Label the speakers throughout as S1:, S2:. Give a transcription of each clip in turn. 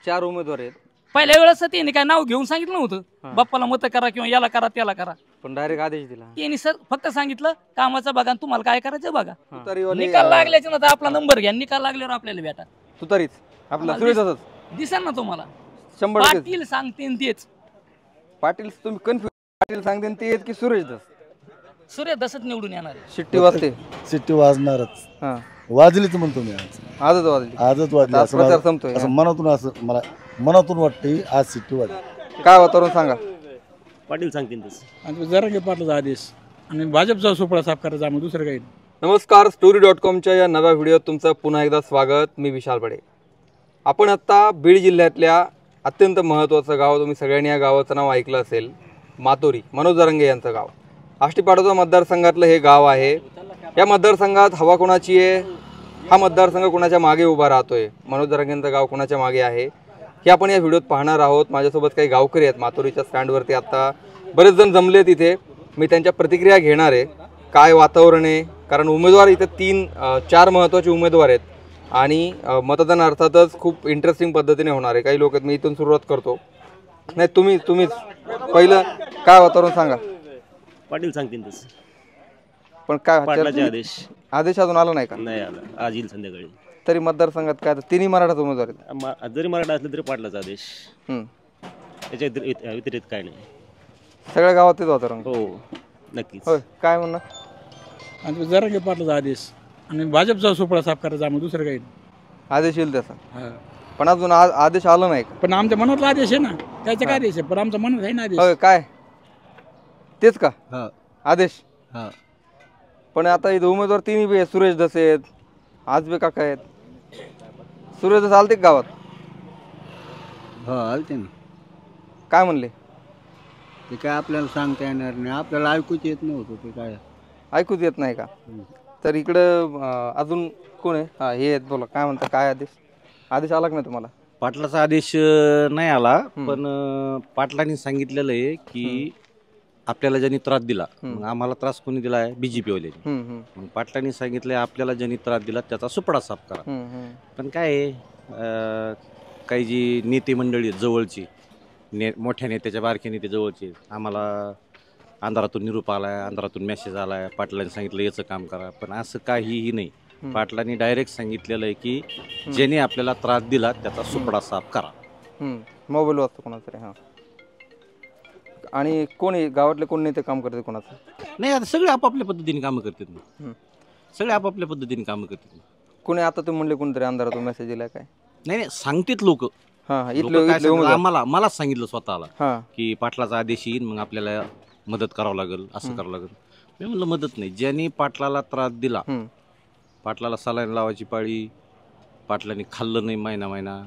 S1: 4 उमेदवार आहेत.
S2: पहिल्या वेळेस त्यांनी काय नाव घेऊन सांगितलं नव्हतं बाप्पाला मत करा किंवा याला करा त्याला करा,
S1: पण डायरेक्ट आदेश दिला.
S2: त्यांनी सर फक्त सांगितलं कामाचं बघा तुम्हाला काय करायचं बघा.
S1: तुतारीवाले
S2: निकाल लागल्याच्या नंतर आपला नंबर घ्या, निकाल लागल्यावर आपल्याला भेटा.
S1: तुतारीच आपला सुरेश
S2: दिसेल ना तुम्हाला.
S1: 100%
S2: पाटील सांगते तेच.
S1: पाटील तुम्ही कन्फ्युज. पाटील सांगते ते आहेत की सुरेश दस?
S2: सूर्य दसच निवडून येणार.
S1: शिट्टी वाजते.
S3: शिट्टी वाजणारच.
S1: हा
S3: वाजलीच म्हणतो मी
S1: आजच वाजली.
S3: आजच वाजली
S1: आज प्रचार संपतोय.
S3: असं मनातून असं मला मनातून वाटते आज शिट्टी वाजली.
S1: काय वातावरण सांगा.
S4: पाटील सांगतील तसं.
S5: आणि जरांगे पाटलाचा आदेश आणि भाजपचा सोपळा साफ करायचा आम्ही दुसरं काही.
S1: नमस्कार, story.com या नव्या व्हिडिओत तुमचं पुन्हा एकदा स्वागत. मी विशाल बडे. आपण आत्ता बीड जिल्ह्यातल्या अत्यंत महत्त्वाचं गाव, तुम्ही सगळ्यांनी या गावाचं नाव ऐकलं असेल, मातोरी, मनोज जरांगे यांचं गाव. आष्टीपाडोदा मतदारसंघातलं हे गाव आहे. या मतदारसंघात हवा कोणाची आहे, हा मतदारसंघ कोणाच्या मागे उभा राहतोय, मनोज जरांगेंचं गाव कोणाच्या मागे आहे, हे आपण या व्हिडिओत पाहणार आहोत. माझ्यासोबत काही गावकरी आहेत मातोरीच्या स्टँडवरती. आता बरेच जण जमले तिथे. मी त्यांच्या प्रतिक्रिया घेणार आहे. काय वातावरण आहे, कारण उमेदवार इथं 4 महत्त्वाचे उमेदवार आहेत आणि मतदान अर्थातच खूप इंटरेस्टिंग पद्धतीने होणार आहे. काही लोक आहेत. मी इथून सुरुवात करतो. नाही तुम्हीच पहिलं काय वातावरण सांगा.
S4: पाटील सांगतील तसं.
S1: पण काय
S4: पाटलाचे
S1: आदेश अजून आला नाही का?
S4: नाही आला, आज येईल संध्याकाळी.
S1: तरी मतदारसंघात काय तिन्ही मराठा उमेदवार आहेत.
S4: जरी मराठा असलं तरी पाटलाचा आदेश. त्याच्या व्यतिरिक्त काय नाही.
S1: सगळ्या गावात तेच वातावरण.
S4: हो नक्कीच.
S1: होय, काय म्हणणं.
S5: आणि जरांगे पाटलाचा आदेश आणि भाजपचा सोपळा साफ करायचा आम्ही दुसरं काही.
S1: आदेश येईल त्याचा, पण अजून आदेश आला नाही का?
S5: पण आमच्या मनातला आदेश आहे ना, त्याचा काय आदेश आहे, पण आमच्या मनात आहे ना आदेश.
S1: होय, काय तेच का आदेश?
S3: हा.
S1: पण आता इथं उमेदवार तिन्ही बी आहेत. सुरेश दसे आहेत, आजबे काका आहेत. सुरेश दस आलते गावात?
S3: हा आलते ना.
S1: काय म्हणले?
S3: ते काय आपल्याला सांगता येणार नाही, आपल्याला ऐकूच येत नव्हतं. ते काय
S1: ऐकूच येत नाही का? तर इकडं अजून कोण आहे? हा, हे आहेत. बोला, काय म्हणता. काय आदेश आला का नाही तुम्हाला?
S6: पाटलाचा आदेश नाही आला, पण पाटलांनी सांगितलेलं आहे की आपल्याला ज्यांनी त्रास दिला, मग आम्हाला त्रास कोणी दिला आहे? BJP वाल्यांनी. मग पाटलांनी सांगितलंय आपल्याला ज्यांनी त्रास दिला त्याचा सुपडा साफ करा. पण काय आहे, काही जी नेते मंडळी जवळची, मोठ्या नेत्याच्या बारक्या नेते जवळचे, आम्हाला अंधारातून निरोप आलाय, अंधारातून मेसेज आलाय, पाटलांनी सांगितलं याचं काम करा. पण असं काहीही नाही. पाटलांनी डायरेक्ट सांगितलेलं आहे की ज्याने आपल्याला त्रास दिला त्याचा सुपडा साफ करा.
S1: मोबाईल वाचतो कोणाचा तरी. हां. आणि कोणी गावातले कोण नेते काम करते कोणाचं?
S6: नाही, आता सगळे आपापल्या पद्धतीने कामं करतात ना. सगळे आपापल्या पद्धतीने कामं करतात.
S1: कोणी आता तुम्ही म्हणले कोणतरी अंधारातून मेसेज दिलाय काय?
S6: नाही सांगतेत लोक. मलाच सांगितलं स्वतःला की पाटलाचा आदेश येईल, मग आपल्याला मदत करावं लागेल, असं करावं लागेल. मी म्हणलं मदत नाही. ज्यांनी पाटलाला त्रास दिला, पाटलाला सलाईन लावायची पाळी, पाटलांनी खाल्लं नाही महिना,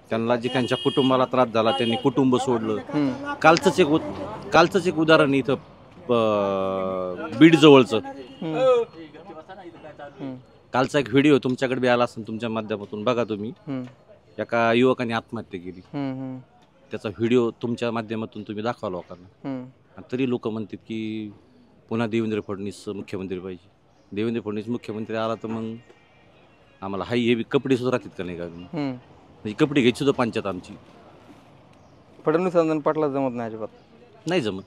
S6: त्यांना जे त्यांच्या कुटुंबाला त्रास झाला त्यांनी कुटुंब सोडलं. कालचंच एक उदाहरण इथं बीड जवळचं. कालचा एक व्हिडिओ तुमच्याकडे बी आला असेल, तुमच्या माध्यमातून बघा तुम्ही. एका युवकाने आत्महत्या केली, त्याचा व्हिडिओ तुमच्या माध्यमातून तुम्ही दाखवा लोकांना. तरी लोक म्हणतात की पुन्हा देवेंद्र फडणवीस मुख्यमंत्री पाहिजे. देवेंद्र फडणवीस मुख्यमंत्री आला तर मग आम्हाला हाई हे कपडे सुद्धा राहतात का नाही का? म्हणजे कपडे घ्यायची सुद्धा पंचायत आमची.
S1: फडणवीस पाटला जमत नाही अजिबात.
S6: नाही जमत,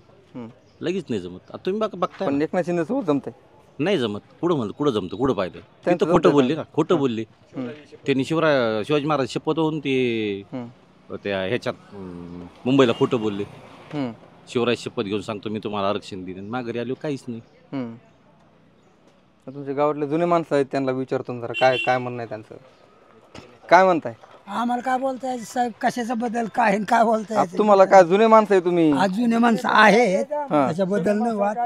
S6: लगेच नाही जमत. आता तुम्ही बघताय,
S1: पण एकनाथ शिंदे सोबत जमतंय.
S6: नाही जमत. कुठं जमतं, कुठं पाहिलं? तिथं खोटं बोलले ना, खोटं बोलले. त्यांनी शिवाजी महाराज शपथ होऊन ते त्या ह्याच्यात मुंबईला खोटं बोलले. शिवराज शपथ घेऊन सांगतो मी तुम्हाला आरक्षण दिले, माघारी आलो काहीच नाही.
S1: तुमच्या गावातले जुने माणसं आहेत, त्यांना विचारतो जरा काय म्हणणं आहे त्यांचं. काय म्हणताय?
S7: आम्हाला काय बोलताय साहेब, कशाचा बदल काय काय बोलताय?
S1: तुम्हाला काय जुने माणसं आहे तुम्ही?
S7: आज जुने माणसं आहेत, त्याच्याबद्दल नाही वाद.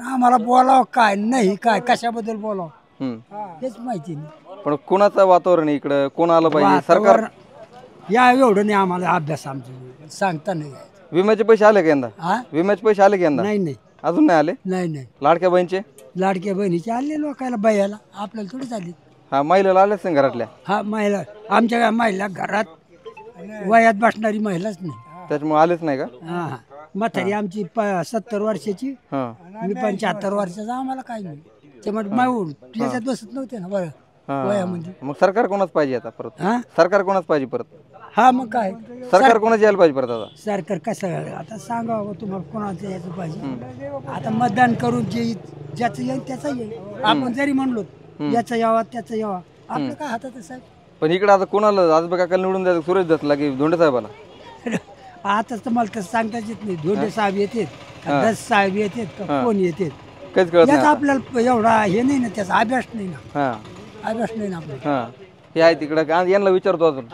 S7: आम्हाला बोलावं काय नाही, काय कशाबद्दल बोलावं हेच माहिती नाही.
S1: पण कोणाचं वातावरण आहे इकडं? कोण आलं पाहिजे? सरकार
S7: या एवढं नाही आम्हाला अभ्यास आमचा सांगता नाही.
S1: विम्याचे पैसे आले का यंदा? विम्याचे पैसे आले का यंदा?
S7: नाही
S1: अजून नाही आले.
S7: नाही
S1: लाडक्या बहिणीचे?
S7: लाडक्या बहिणीचे आले लोकायला, बायाला, आपल्याला थोडीच आली.
S1: हा, महिला आल्याच नाही घरातल्या?
S7: हा, महिला आमच्या महिला घरात वयात बसणारी महिलाच नाही,
S1: त्याच्यामुळे आलेच नाही का?
S7: हा, म्हातारी आमची 70 वर्षाची, मी 75 वर्षाचा. आम्हाला काय नाही त्याच्यात बसत नव्हते ना. बरं, वयामध्ये.
S1: मग सरकार कोणाच पाहिजे आता परत?
S7: हा
S1: सरकार कोणाच पाहिजे परत?
S7: हा मग काय
S1: सरकार कोणाच यायला पाहिजे परत आता?
S7: सरकार कसं आता सांगावं तुम्हाला कोणाचं यायचं पाहिजे. आता मतदान करून जे ज्याचं येईल त्याचं येईल. आपण जरी म्हणलो याचा यावा त्याचा यावा आपलं काय हातात साहेब.
S1: पण इकडे आता कोणाला आजोबा काकाला निवडून द्यायचं? सुरेश दसला की धोंडे साहेबाला?
S7: आता तर मला तसं सांगताच येत नाही. धोंडे साहेब येतात का दस साहेब येतात का कोण येतात
S1: काहीच कळत नाही
S7: याचा
S1: आता.
S7: आपल्याला एवढा हे नाही ना त्याचा अभ्यास नाही ना
S1: हा
S7: अभ्यास नाही ना आपल्याला.
S1: हा हे आहे तिकडं यांना विचारतो अजून.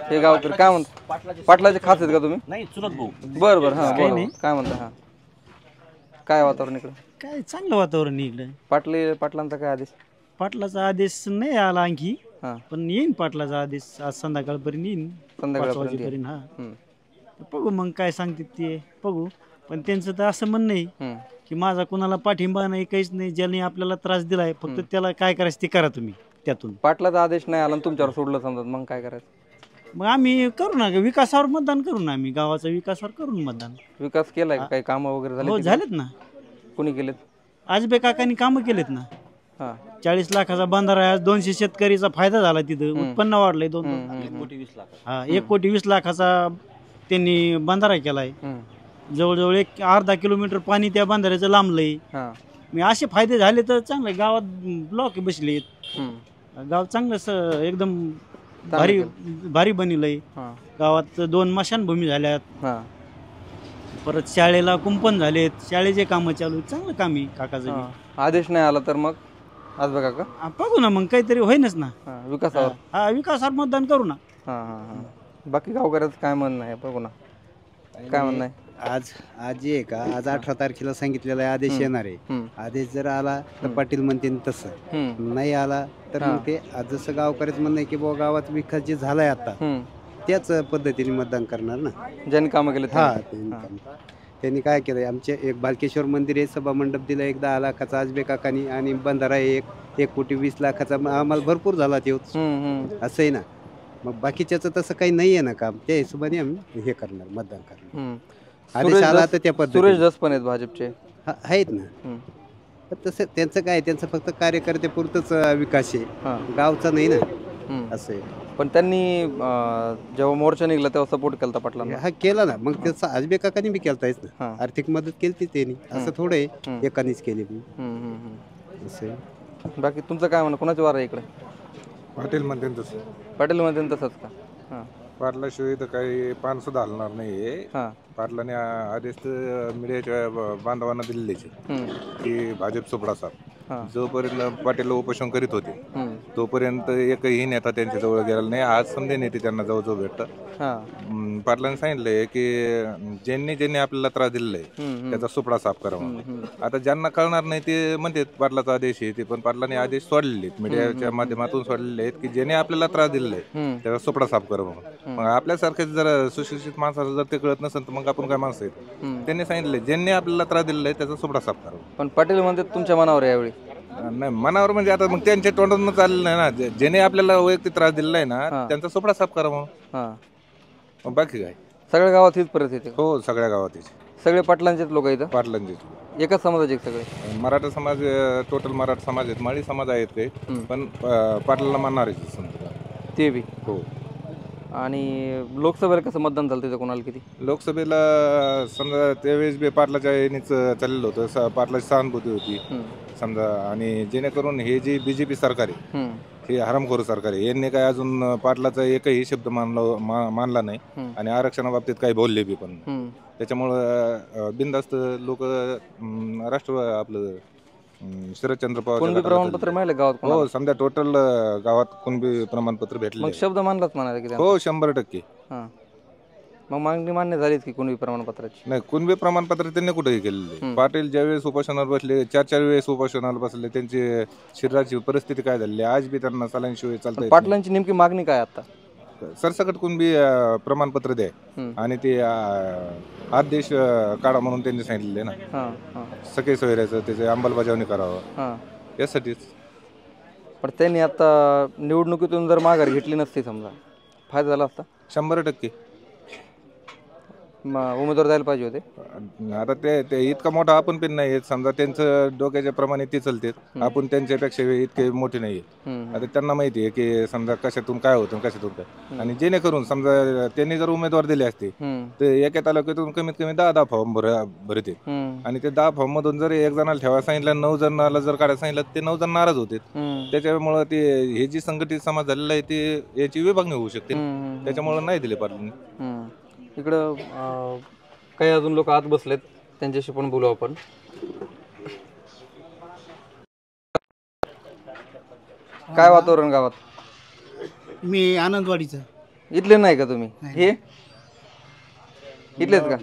S1: हे गावकरी काय म्हणतात? पाटलाचे खास आहेत का तुम्ही?
S4: नाही चुलत भाऊ.
S1: बरं बरं हा बरोबर. काय म्हणता? हा काय वातावरण इकडं?
S8: काय चांगलं वातावरण इकडं.
S1: पाटलांचा काय आदेश?
S8: पाटलाचा आदेश नाही आला आणखी,
S1: हा
S8: पण येईन पाटलाचा आदेश आज संध्याकाळपर्यंत येईन. 5
S1: संध्याकाळपर्यंत
S8: वाजेपर्यंत. हा
S1: हम्म.
S8: बघू मग काय सांगते ते बघू. पण त्यांचं तर असं म्हणणं आहे
S1: हम्म.
S8: की माझा कुणाला पाठिंबा नाही काहीच नाही. ज्यांनी आपल्याला त्रास दिलाय फक्त त्याला काय करायचं ते करा तुम्ही त्यातून.
S1: पाटलाचा आदेश नाही आला आणि तुमच्यावर सोडलं समजा मग काय करायचं?
S8: मग आम्ही करू ना विकासावर मतदान करू ना. आम्ही गावाच्या विकासावर करू मतदान.
S1: विकास केलाय का? काही कामं वगैरे झाली?
S8: हो झालेत ना.
S1: कोणी केलेत?
S8: आजबे काकांनी कामं केलेत ना.
S1: हा
S8: 40 लाखाचा बंधारा आहे. आज 200 शेतकरीचा फायदा झाला तिथं. उत्पन्न वाढलंय 2 हा 1,20,00,000 त्यांनी बंधारा केलाय. जवळजवळ 1 अर्धा किलोमीटर पाणी त्या बंधाऱ्याचं लांबलंय.
S1: हा
S8: मी असे फायदे झाले तर चांगले. गावात ब्लॉक बसलेत. गाव चांगलं एकदम भारी भारी बनलंय.
S1: हा
S8: गावात 2 स्मशानभूमी झाल्यात.
S1: हा
S8: परत शाळेला कुंपण झालेत. शाळेचे कामं चालू आहेत. चांगलं काम आहे काकाचं बी.
S1: आदेश नाही आला तर मग आज बघा का?
S8: बघू ना मग काहीतरी होईनच ना.
S1: विकासावर.
S8: हा विकासावर मतदान करू ना.
S1: हा हा हा बाकी गावकऱ्याचं काय म्हणणं आहे बघू ना. काय म्हणणं आहे?
S3: आज जे आहे का आज 18 तारखेला सांगितलेला आहे आदेश येणार आहे. आदेश जर आला तर पाटील म्हणतील तसं. नाही आला तर मग ते आज जसं गावकऱ्याचं म्हणणं आहे की बाबा गावात विकास जे झालाय आता त्याच पद्धतीने मतदान करणार ना.
S1: ज्यांनी कामं केले
S3: हा त्यांनी काय केलंय आमचे एक बालकेश्वर मंदिर आहे. सभा मंडप दिला 10 लाखाचा आजबे काकानी आणि बंधारा 1,20,00,000 आम्हाला भरपूर झाला ते असं आहे ना. मग बाकीच्याचं तसं काही नाही आहे ना काम. त्या हिशोबाने आम्ही हे करणार मतदान करणार. आदेश आला तर त्या पद्धतीने.
S1: सुरेश दस पण आहेत भाजपचे.
S3: आहेत ना. पण तसं त्यांचं काय त्यांचं फक्त कार्यकर्ते पुरतच विकास आहे. गावचा नाही ना असं आहे.
S1: पण त्यांनी जेव्हा मोर्चा निघला तेव्हा सपोर्ट केला पाटलांना.
S3: हा केला ना. मग त्याचा आजबे काकांनी बी केलतायच ना. आर्थिक मदत केली त्यांनी. असं थोडं आहे एकानीच केली असं आहे.
S1: बाकी तुमचं काय म्हणणं? कोणाची वार आहे इकडे?
S9: पाटील म्हणते तसं.
S1: पाटील मध्ये तसंच का? हा
S9: पाटलाशिवाय तर काही पान सुद्धा हलणार नाहीये.
S1: हा
S9: पाटलाने आदेश तर मीडियाच्या बांधवांना दिलेलेच की भाजप सुपडा साहेब जोपर्यंत पाटील उपोषण करीत होते तोपर्यंत एकही नेता त्यांच्या जवळ गेला नाही. आज समजे नेते त्यांना जवळजवळ भेटतात. पाटलांनी सांगितलंय की ज्यांनी आपल्याला त्रास दिलेला आहे त्याचा सुपडा साफ करावा. आता ज्यांना कळणार नाही ते म्हणते पाटलाचा आदेश आहे ते. पण पाटलांनी आदेश सोडलेले आहेत मीडियाच्या माध्यमातून सोडलेले आहेत की ज्याने आपल्याला त्रास दिलेला आहे त्याचा सुपडा साफ करावा. मग आपल्यासारखे जर सुशिक्षित माणसाला जर ते कळत नसेल तर मग आपण काय माणसं आहेत. त्यांनी सांगितले ज्यांनी आपल्याला त्रास दिलेला आहे त्याचा सुपडा साफ करावा.
S1: पण पाटील म्हणते तुमच्या मनावर आहे यावेळी.
S9: नाही मनावर म्हणजे आता मग त्यांच्या तोंडातून चाललेलं नाही ना. ज्याने आपल्याला वैयक्तिक त्रास दिलेला आहे ना त्यांचा सुपडा साफ करावा. मग बाकी काय
S1: सगळ्या गावात हीच परिस्थिती?
S9: हो सगळ्या गावात
S1: सगळे पाटलांचेच लोक इथं?
S9: पाटलांचे
S1: एकाच समाजाचे सगळे?
S9: मराठा समाज टोटल मराठा समाज आहेत. माळी समाज आहेत ते पण पाटलाला मानणार
S1: ते बी.
S9: हो.
S1: आणि लोकसभेला कसं मतदान झालं तिथं? कोणाला किती?
S9: लोकसभेला समजा त्यावेळेस बी पाटलाच्या यानेच चाललेलं होतं. पाटलाची सहानुभूती होती समजा. आणि जेणेकरून हे जे बीजेपी सरकार आहे हे हरामखोर सरकार आहे. यांनी काय अजून पाटलाचा एकही शब्द मानला नाही आणि आरक्षणाबाबतीत काही बोलले बी पण. त्याच्यामुळं बिनधास्त लोक आपलं शरदचंद्र पवार
S1: प्रमाणपत्र मिळाले गावात?
S9: हो समजा टोटल गावात कुणबी प्रमाणपत्र भेटले.
S1: शब्द मानलाच म्हणाले की?
S9: हो 100%.
S1: मग मागणी मान्य झालीच की कुणबी प्रमाणपत्राची?
S9: नाही कुणबी प्रमाणपत्र त्यांनी कुठेही केलेले. पाटील ज्यावेळेस उपोषणावर बसले 4 वेळेस उपोषणाला बसले. त्यांची शरीराची परिस्थिती काय झाली आज बी त्यांना सलाईनशिवाय चालतं.
S1: पाटलांची नेमकी मागणी काय आता?
S9: सरसकट कुणबी प्रमाणपत्र द्या आणि ते आदेश काढा म्हणून त्यांनी सांगितलेले ना. सगळे सोयऱ्याचं त्याची अंमलबजावणी करावं यासाठीच.
S1: पण त्यांनी आता निवडणुकीतून जर माघार घेतली नसती समजा फायदा झाला असता?
S9: 100%.
S1: उमेदवार द्यायला पाहिजे होते.
S9: आता ते इतका मोठा आपण पण नाही समजा त्यांचं डोक्याच्या प्रमाणे ते चालते आपण त्यांच्यापेक्षा इतके मोठे नाही. आता त्यांना माहिती आहे की समजा कशातून काय होतं कशातून काय आणि जेणेकरून समजा त्यांनी जर उमेदवार दिले असते तर एका तालुक्यातून कमीत कमी 10 फॉर्म भरते आणि ते 10 फॉर्म मधून जर एक जणाला ठेवायला सांगितलं 9 जणाला जर काढायला सांगितलं ते 9 जण नाराज होते. त्याच्यामुळे ते हे जी संघटित समाज झालेला आहे ते याची विभागणी होऊ शकते. त्याच्यामुळे नाही दिले पाटील.
S1: इकडं काही अजून लोक आत बसलेत त्यांच्याशी पण बोलू आपण. काय वातावरण गावात?
S8: मी आनंदवाडीचा.
S1: इथले नाही का तुम्ही? हे इथलेच का?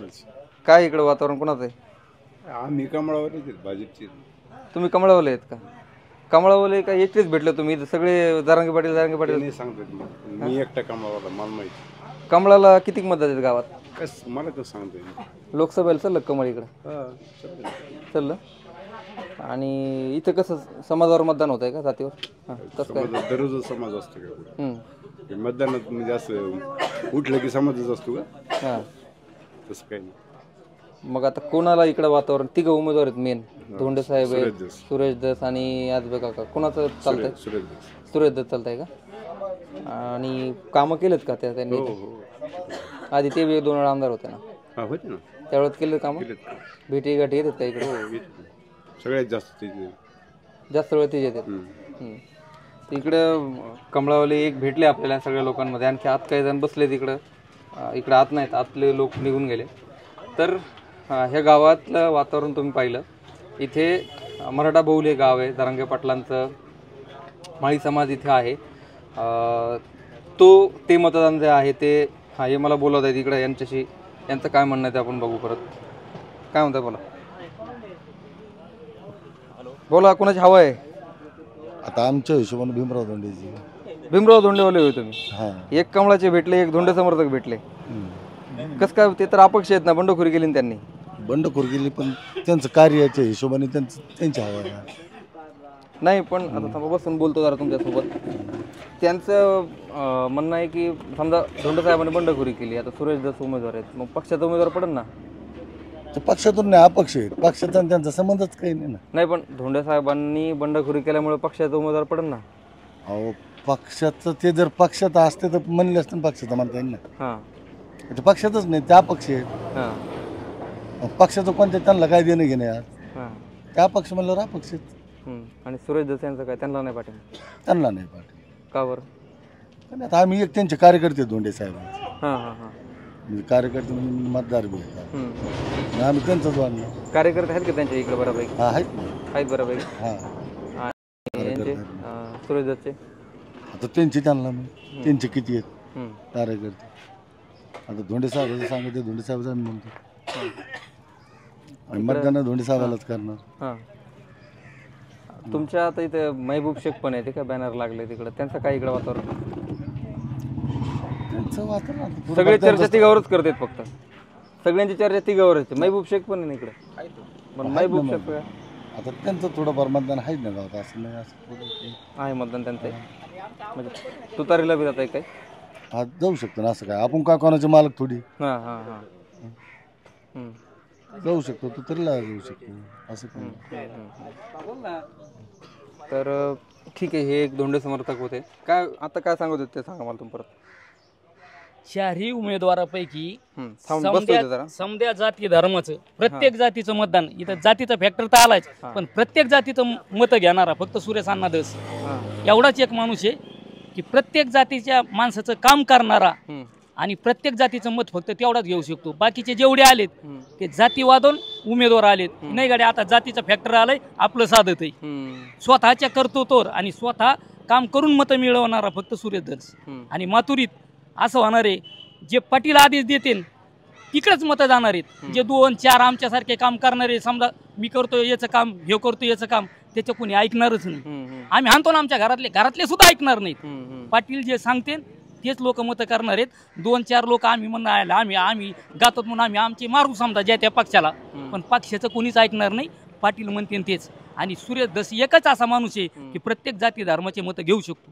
S1: काय इकडं वातावरण कोणाचं आहे?
S10: आम्ही कमळावर भाजपचे.
S1: तुम्ही कमळावले आहेत का? कमळावले का एकटेच भेटले तुम्ही? सगळे जरांगे पाटील
S10: सांगतो मी एकटा कमळावाला मला माहिती.
S1: कमळाला किती मतदार आहेत गावात?
S10: मला तर सांगतोय
S1: लोकसभेला चाललं कमळ इकडं चाललं. आणि इथं कसं समाजावर मतदान होत आहे का जातीवर? तसं काय
S10: दररोज समाज असतो का मतदानात म्हणजे असं उठलं की समाजच असतो का?
S1: हां
S10: तसं काही नाही.
S1: मग आता कोणाला इकडं वातावरण? तिघं उमेदवार आहेत मेन. धोंडे साहेब आहेत, सुरेश दस आणि आजबे काका. कोणाचं चालतंय? सुरेश दस चालतंय का? आणि कामं केलेत का त्यांनी? आधी ते 2 वेळा आमदार होते ना?
S10: होते ना.
S1: त्यावेळेस केलं कामं? भेटी गाठी येतात का इकडे?
S10: सगळ्यात
S1: जास्त वेळ तेच येतात. इकडं कमळावले एक भेटले आपल्याला सगळ्या लोकांमध्ये. आणखी आत काही जण बसले तिकडं. इकडं आत नाहीत, आतले लोक निघून गेले. तर ह्या गावातलं वातावरण तुम्ही पाहिलं. इथे मराठा बहुल हे गाव आहे. जरांगे पाटलांचं माळी समाज इथे आहे. ते मतदान जे आहे ते हे मला बोलवत आहे तिकडे. यांचं काय म्हणणं आहे ते आपण बघू परत. काय म्हणताय? बोला कोणाची हवा आहे?
S11: आता आमच्या हिशोबाने भीमराव धोंडेची.
S1: भीमराव धोंडेवाले होय तुम्ही? एक कमळाचे भेटले, एक धोंडे समर्थक भेटले. कसं काय? ते तर अपक्ष आहेत ना, बंडखोरी केली ना त्यांनी.
S11: बंडखोरी केली पण त्यांचं कार्याच्या हिशोबाने त्यांची हवा आहे.
S1: नाही पण आता बसून बोलतो जरा तुमच्यासोबत. त्यांचं म्हणणं आहे की समजा धोंडे साहेबांनी बंडखोरी केली, आता सुरेश दस उमेदवार आहेत, मग पक्षाचा उमेदवार पडेल ना?
S11: पक्षातून नाही, अपक्ष आहेत. पक्षाचा त्यांचा संबंधच काही नाही ना.
S1: नाही पण धोंडे साहेबांनी बंडखोरी केल्यामुळे पक्षाचा उमेदवार पडेल ना?
S11: अहो पक्षाचं ते जर पक्षात असते तर म्हणले असते ना पक्षाचं म्हणता येईल ना.
S1: हां
S11: ते पक्षातच नाही, ते अपक्ष आहेत.
S1: हां
S11: पक्षाचं कोणत्या त्यांना काय देणं घेणं यार.
S1: हां
S11: त्या अपक्ष म्हणल्यावर अपक्ष आहेत.
S1: आणि सुरेश दस यांचं काय? त्यांना नाही पाठील?
S11: त्यांना नाही पाठील.
S1: का बरं?
S11: पण आता आम्ही एक त्यांचे कार्यकर्ते धोंडे साहेब.
S1: हां हां हां
S11: म्हणजे कार्यकर्ते म्हणजे मतदार बी आहेत. आम्ही त्यांचंच वाढलं.
S1: कार्यकर्ते आहेत का त्यांच्या इकडे बऱ्यापैकी?
S11: हा आहेत
S1: बऱ्यापैकी.
S11: हां
S1: सुरेश दसचे
S11: आता त्यांना त्यांचे किती आहेत कार्यकर्ते? आता धोंडे साहेबाचं सांगते, धोंडे साहेब आम्ही म्हणतो आणि मतदान धोंडे साहेबालाच करणार.
S1: हां तुमच्या आता इथे महबूब शेख पण आहे ते का बॅनर लागले तिकडे? त्यांचं काय इकडे वातावरण?
S11: त्यांचं वातावरण
S1: सगळे चर्चा तिघावरच करतात फक्त. सगळ्यांची चर्चा तिघावरच. महबूब शेख पण आहे इकडे. पण महबूब शेख
S11: आता त्यांचं थोडंफार मतदान आहे ना गावात. असं नाही असं
S1: आहे मतदान त्यांचं. म्हणजे तुतारीला बी जात आहे काय?
S11: हा जाऊ शकतो ना. असं काय आपण काय कोणाचे मालक थोडी.
S1: हां हां हां
S11: जाऊ शकतो, तू तरीला जाऊ शकतो असं काय.
S1: तर ठीक आहे. हे एक धोंडे समर्थक होते. काय आता काय सांगत होते ते सांगा मला तुम्ही परत.
S2: शहरी उमेदवारापैकी
S1: जरा
S2: समद्या जाती धर्माचं प्रत्येक जातीचं मतदान. इथं जातीचा फॅक्टर तर आलाच, पण प्रत्येक जातीचं मत घेणारा फक्त सुरेश अण्णा दस एवढाच एक माणूस आहे की प्रत्येक जातीच्या माणसाचं काम करणारा आणि प्रत्येक जातीचं मत फक्त तेवढाच घेऊ शकतो. बाकीचे जेवढे आलेत ते जातीवादून उमेदवार आलेत. नाही गाडी आता जातीचा फॅक्टर आलाय आपलं साधत आहे. स्वतःच्या कर्तृत्वावर आणि स्वतः काम करून मतं मिळवणारा फक्त सुरेश दस. आणि मातुरीत असं होणार आहे जे पाटील आदेश देतील तिकडेच मतं जाणार आहेत. जे 2-4 आमच्यासारखे काम करणारे, समजा मी करतो याचं काम, हे करतो याचं काम, त्याचं कोणी ऐकणारच नाही. आम्ही आणतो ना आमच्या घरातले सुद्धा ऐकणार नाहीत. पाटील जे सांगते तेच लोक मतं करणार आहेत. 2-4 लोक आम्ही म्हणून आम्ही गातात म्हणून आम्ही आमचे मारू समजा ज्या त्या पक्षाला, पण पक्षाचं कोणीच ऐकणार नाही. पाटील म्हणते तेच. आणि सुरेश दस एकच असा माणूस आहे की प्रत्येक जाती धर्माचे मतं घेऊ शकतो.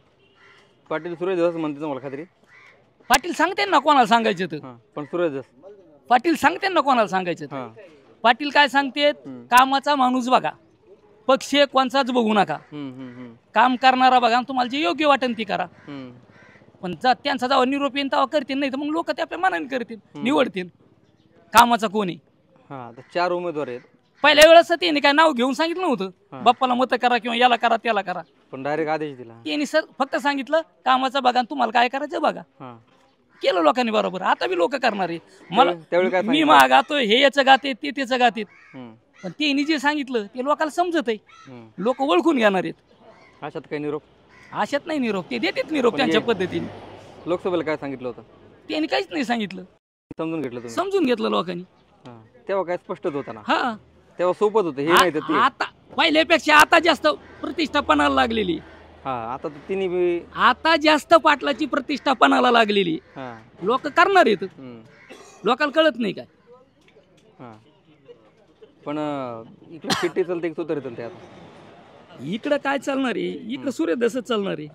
S1: पाटील सुरेश दस म्हणते मला खात्री.
S2: पाटील सांगते ना कोणाला सांगायचं तर.
S1: पण सुरेश दस
S2: पाटील सांगते ना कोणाला सांगायचं ते. पाटील काय सांगतेत, कामाचा माणूस बघा, पक्ष कोणचाच बघू नका, काम करणारा बघा, आणि तुम्हाला जे योग्य वाटेल ती करा. पण त्यांचा जेव्हा निरोप येईल तेव्हा करतील, नाही तर मग लोक ते आपल्या मनाने करतील, निवडतील कामाचा कोणी.
S1: 4 उमेदवार आहेत,
S2: पहिल्या वेळेस त्यांनी काय नाव घेऊन सांगितलं नव्हतं बाप्पाला मत करा किंवा याला करा त्याला करा,
S1: पण डायरेक्ट आदेश दिला.
S2: त्यांनी फक्त सांगितलं कामाचं बघा, तुम्हाला काय करायचं बघा. केलं लोकांनी बरोबर. आता बी लोक करणार आहे.
S1: त्यावेळी काय
S2: मला मी मा गातोय, हे याचं गाते ते त्याचं गातेत, पण त्यांनी जे सांगितलं ते लोकांना समजत आहे, लोक ओळखून घेणार आहेत.
S1: अशात काही निरोप?
S2: अशात नाही निरोप, ते देतात निरोप त्यांच्या पद्धतीने.
S1: लोकसभेला काय सांगितलं होतं?
S2: त्यांनी काहीच नाही सांगितलं,
S1: समजून घेतलं तुम्ही?
S2: समजून घेतलं लोकांनी.
S1: तेव्हा काय स्पष्टच होतं ना,
S2: हा
S1: तेव्हा सोपत होतं. हे नाही तर ते
S2: आता पहिल्यापेक्षा आता जास्त प्रतिष्ठा पणाला लागलेली.
S1: आता तर तिन्ही बी
S2: आता जास्त पाटलाची प्रतिष्ठा पणाला लागलेली. लोक करणार आहेत, लोकांना कळत नाही काय.
S1: पण इकडे शिट्टी चालते की तुतारी चालते? आता
S2: इकडं काय चालणार आहे, इकडं सूर्यदसच चालणार आहे.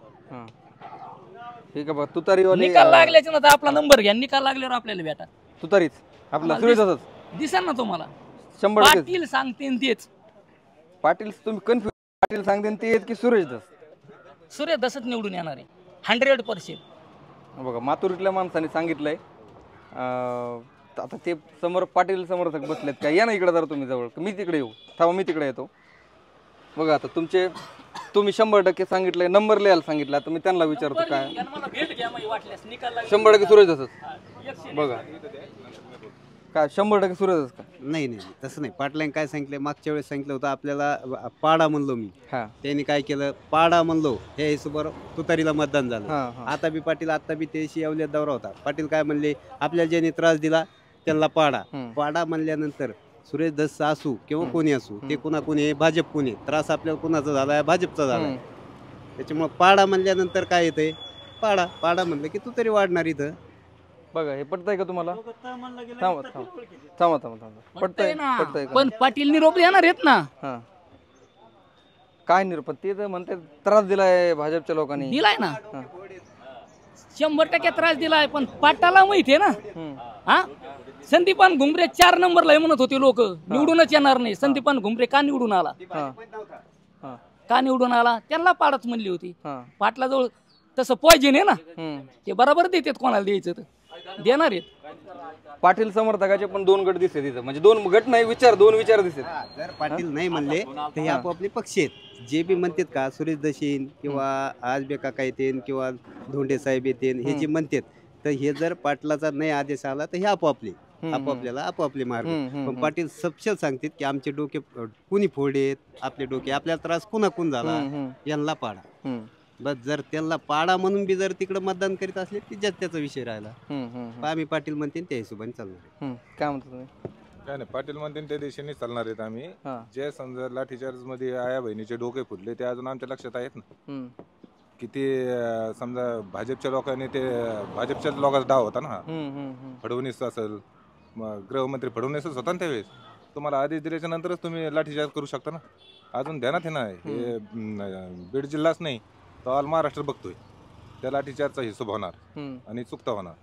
S1: ठीक आहे बघ, तुतारीवाले
S2: निकाल लागल्याच्या नंतर आपला नंबर घ्या, निकाल लागल्यावर आपल्याला भेटा.
S1: तुतारीच आपला सूर्यदसच
S2: दिसा ना तुम्हाला.
S1: 100%
S2: पाटील सांगते तेच.
S1: पाटील तुम्ही कन्फ्युज, पाटील सांगते ते की सूर्यदस?
S2: सूर्यदसच निवडून येणार आहे 100%.
S1: बघा, मातुरीतल्या माणसाने सांगितलंय. आता ते समोर पाटील समर्थक बसलेत का, या ना इकडे जरा तुम्ही जवळ, मी तिकडे येऊ, थांबा मी तिकडे येतो. बघा आता तुम्ही 100% सांगितलंय, नंबर लिहायला सांगितलं, आता मी त्यांना विचारतो काय 100% सूर्यदसच? बघा काय 100% सूर्यदस का?
S3: नाही नाही तसं नाही. पाटलांनी काय सांगितलं, मागच्या वेळेस सांगितलं होतं आपल्याला पाडा म्हणलो मी, त्यांनी काय केलं, पाडा म्हणलो हे हिशोबावर तुतारीला मतदान झालं. आता बी पाटील, आता बी त्याशी अवल्यात दौरा होता, पाटील काय म्हणले, आपल्याला ज्यांनी त्रास दिला त्यांना पाडा म्हणल्यानंतर सुरेश दस असू किंवा कोणी असू, ते कुणा कोणी भाजप कोणी, त्रास आपल्याला कुणाचा झालाय, भाजपचा झालाय. त्याच्यामुळे पाडा म्हणल्यानंतर काय येतंय, पाडा म्हणलं की तू तरी वाढणार इथं.
S1: बघा हे पटतंय का तुम्हाला? थांबा पटतंय का?
S2: पण पाटील निरोप येणार आहेत ना.
S1: काय निरोप? ते तर म्हणते त्रास दिलाय भाजपच्या लोकांनी.
S2: दिलाय ना, 100% त्रास दिलाय, पण पाटाला माहिती आहे ना. संदीपान घुमरे 4 नंबरला म्हणत होते लोक, निवडूनच येणार नाही. संदीपान घुमरे का निवडून आला? त्यांना पाडाच म्हणली होती. पाटला जवळ तसं पॉइजन आहे ना, ते बरोबर देतात, कोणाला द्यायचं तर देणार आहेत.
S1: पाटील समर्थकाचे पण 2 गट दिसते तिथं, म्हणजे 2 गट नाही, 2 विचार दिसतात.
S3: जर पाटील नाही म्हणले तर हे आपापले पक्ष आहेत. जे बी म्हणतात का सुरेश दशीन किंवा आजबे काका येतील किंवा धोंडे साहेब येतील, हे जे म्हणतात, तर हे जर पाटलाचा नाही आदेश आला तर हे आपापल्याला आपापले मार्ग. पण पाटील सपशेल सांगतात की आमचे डोके कुणी फोडेत, आपले डोके, आपल्याला त्रास कुणाकून झाला, यांना पाडा. बस जर त्यांना पाडा म्हणून बी जर तिकडे मतदान करीत असले की त्याचा विषय राहिला. आम्ही पाटील म्हणते त्या हिशोबाने चालणार.
S1: काय म्हणतो तुम्ही?
S9: काय नाही, पाटील म्हणते त्या दिशेने चालणार आहेत आम्ही. जे समजा लाठीचार्ज मध्ये आया बहिणीचे डोके फुटले ते अजून आमच्या लक्षात आहेत ना, की ते समजा भाजपच्या लोकांनी, ते भाजपच्या लोकांचा डाव होता ना, फडणवीस असेल, गृहमंत्री फडणवीसच होता ना त्यावेळेस. तुम्हाला आदेश दिल्याच्या नंतरच तुम्ही लाठीचार्ज करू शकता ना. अजून ध्यानात आहे ना, हे बीड जिल्हाच नाही तर ऑल महाराष्ट्र बघतोय, त्या लाठीचार्जचा हिशोब होणार आणि चुकता होणार.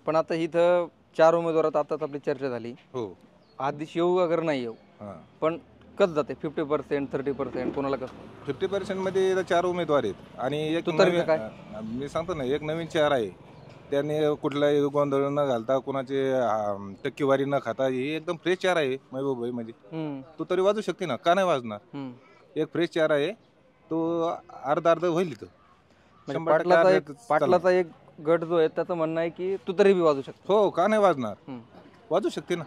S1: पण आता इथं 4 उमेदवारात आताच आपली चर्चा झाली.
S9: हो,
S1: आदेश येऊ अगर नाही येऊ, पण कसं जाते 50%, 30%, कोणाला कसं?
S9: 50% मध्ये 4 उमेदवार आहेत आणि एक मी सांगतो ना, एक नवीन चेहरा आहे. त्याने कुठलाही गोंधळ न घालता, कुणाचे टक्केवारी न खाता, हे एकदम फ्रेश चेहरा आहे महबूब भाई. म्हणजे तू तरी वाजू शकते ना, का नाही वाजणार? एक फ्रेश चेहरा आहे, तो अर्ध होईल इथं.
S1: पाटलाचा एक गट जो आहे त्याचं म्हणणं आहे की तू तरी बी वाजू शकतो.
S9: हो, का नाही वाजणार? वाजू शकते ना.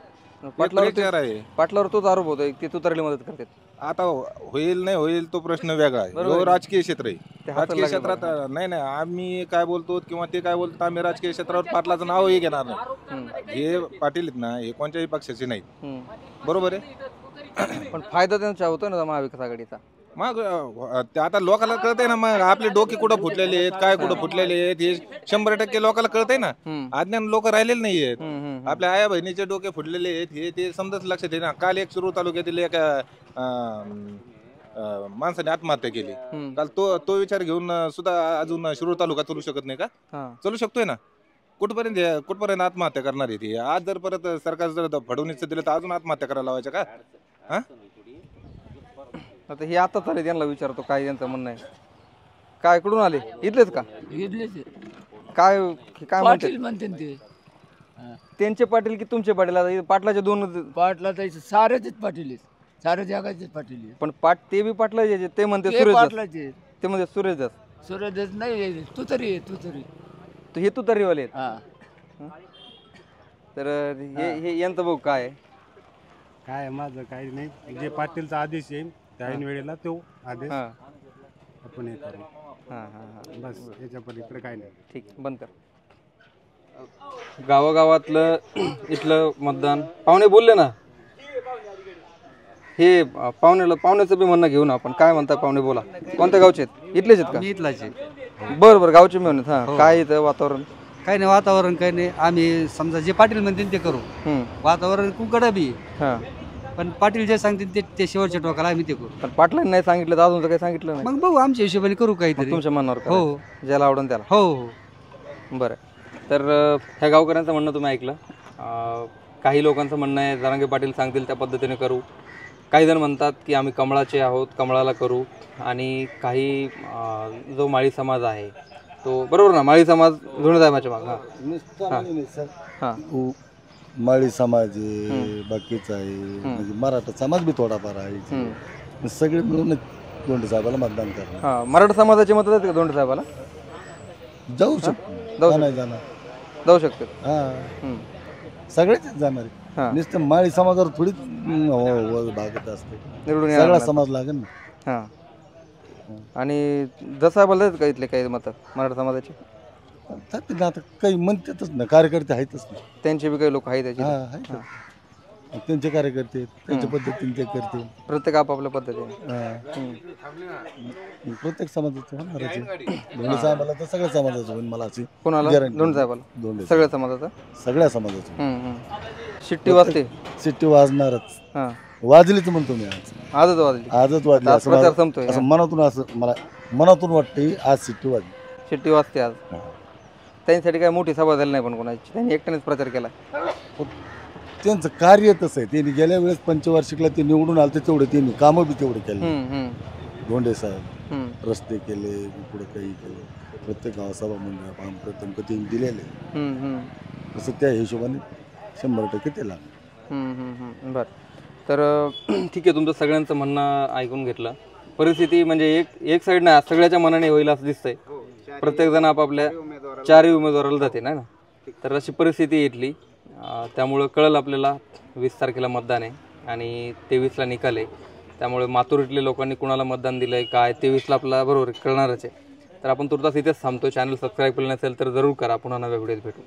S1: पाटलावर तोच आरोप होतोय की तू तरी मदत करते.
S9: आता होईल नाही होईल तो प्रश्न वेगळा आहे, राजकीय क्षेत्र आहे. राजकीय क्षेत्रात नाही आम्ही काय बोलतो किंवा ते काय बोलतो, आम्ही राजकीय क्षेत्रावर पाटलाचं नावही घेणार नाही. हे पाटील आहेत ना, हे कोणत्याही पक्षाचे नाहीत, बरोबर आहे.
S1: पण फायदा त्यांचा होतो ना महाविकास आघाडीचा.
S9: मग आता लोकांना कळतंय ना, मग आपले डोके कुठं फुटलेले आहेत, काय कुठं फुटलेले आहेत, हे 100% लोकांना कळतंय ना. अज्ञान लोक राहिलेले नाहीयेत. आपल्या आया बहिणीचे डोके फुटलेले आहेत, हे ते समजाच लक्षात येईल ना. काल एक शिरूर तालुक्यातील एक माणसाने आत्महत्या केली. काल तो विचार घेऊन सुद्धा अजून शिरूर तालुका चालू शकत नाही का? चालू शकतोय ना. कुठपर्यंत आत्महत्या करणार आहे ती? आज जर परत सरकार जर फडणवीसचं दिलं तर अजून आत्महत्या करायला लावायच्या का? हा?
S1: आता हे आता चालेल, त्यांना विचारतो काय त्यांचं म्हणणं आहे. काय कुठून आले? इथलेच का? काय काय म्हणते
S12: ते
S1: त्यांचे पाटील की तुमचे पाटील? आता पाटलाचे दोन
S12: पाटला सारेच पाटील आहेत, सारे जगाचे पाटील आहेत.
S1: पण ते बी पाटलाचे, ते म्हणते
S12: ते
S1: सुरेश दास.
S12: पाटलाचे
S1: ते म्हणते सुरेश दास.
S12: सूर्यदेश नाही, तू तरी
S1: तर हे तुतारीवाले आहेत.
S12: हा.
S1: तर हे यांचं बघ काय
S13: काय माझं काही नाही, जे पाटीलचा आदेश येईल त्या वेळेला तो आदेश आपण हे करू. बस याच्या पलीकडे काय नाही.
S1: ठीक, बंद कर. गावागावातलं इथलं मतदान पाहुणे बोलले ना, हे पाहुण्याचं बी म्हणणं घेऊ ना आपण. काय म्हणता पाहुणे, बोला. कोणत्या गावचे आहेत? इथलेच आहेत का?
S14: मी इथलाच आहे.
S1: बरं गावचे मिळून. काय इथं वातावरण?
S14: काही नाही वातावरण, काही नाही. आम्ही समजा जे पाटील म्हणतील ते करू. वातावरण कुकडं बी, पण पाटील जे सांगतील ते शेवटच्या टोकाला आम्ही ते करू.
S1: पण पाटलांनी नाही सांगितलं तर अजून तर काही सांगितलं नाही.
S14: मग बघू, आमच्या हिशोबाने करू काहीतरी.
S1: तुमच्या मनावर करा.
S14: हो,
S1: ज्याला आवडून त्याला.
S14: हो.
S1: बरं. तर ह्या गावकऱ्यांचं म्हणणं तुम्ही ऐकलं. काही लोकांचं म्हणणं आहे जरांगे पाटील सांगतील त्या पद्धतीने करू. काही जण म्हणतात की आम्ही कमळाचे आहोत, कमळाला करू. आणि काही जो माळी समाज आहे तो, बरोबर ना, माळी समाज धुणे साहेबाच्या माग.
S11: माळी समाज आहे, बाकीचा आहे, म्हणजे मराठा समाज बी थोडाफार आहे. सगळे मिळून दोंडे साहेबाला मतदान करणार.
S1: मराठा समाजाचे मत आहेत का दोंडे साहेबाला?
S11: जाऊ शकतो, नाही जाणार,
S1: जाऊ शकते.
S11: सगळेच जाणार आहे. नुसतं माळी समाजावर थोडीच भागत असते, सगळा समाज लागेल ना.
S1: आणि जसाहेबाला का इथले काही मत मराठा समाजाचे?
S11: आता काही म्हणतातच ना, कार्यकर्ते आहेतच ना,
S1: त्यांचे बी काही लोक आहेत त्याचे.
S11: त्यांचे कार्यकर्ते त्यांच्या पद्धतीने ते करते.
S1: प्रत्येक आपापल्या पद्धतीने.
S11: प्रत्येक समाजाचं होणारच. दोन्ही साहेबाला तर सगळ्या समाजाचं होईल मला अशी.
S1: कोणाला? दोन्ही साहेबाला?
S11: दोन्ही
S1: सगळ्या समाजाचं?
S11: सगळ्या समाजाचं.
S1: शिट्टी वाजते?
S11: शिट्टी वाजणारच. वाजलीच म्हणतो मी.
S1: आजच वाजली.
S11: असं मनातून, असं मला मनातून वाटते आज शिट्टी वाजली.
S1: शिट्टी वाजते आज. त्यांच्यासाठी काय मोठी सभा झाली नाही पण कोणाची, त्यांनी एकट्यानेच प्रचार केला.
S11: त्यांचं कार्य तसं आहे. त्यांनी गेल्या वेळेस पंचवार्षिकला ते निवडून आले, तेवढे त्यांनी कामं बी तेवढे केले. धोंडे साहेब रस्ते केले, पुढे काही केले, प्रत्येक गावात सभा मंडळ प्रथम कधी दिलेले. असं त्या हिशोबाने 100% ते लागलं.
S1: बरं. तर ठीक आहे, तुमचं सगळ्यांचं म्हणणं ऐकून घेतलं. परिस्थिती म्हणजे एक साईड नाही, सगळ्याच्या मनाने होईल असं दिसतंय. प्रत्येक जण आपापल्या 4 उमेदवाराला जाते ना. तर अशी परिस्थिती इथली. त्यामुळं कळलं आपल्याला 20 तारखेला मतदान आहे आणि 23ला निकाल आहे. त्यामुळे मातूर लोकांनी कुणाला मतदान दिलं आहे काय 23ला आपल्याला बरोबर कळणारच आहे. तर आपण तुर्तास इथेच थांबतो. चॅनल सबस्क्राईब केलं नसेल तर जरूर करा. पुन्हा नव्या व्हिडिओत भेटू.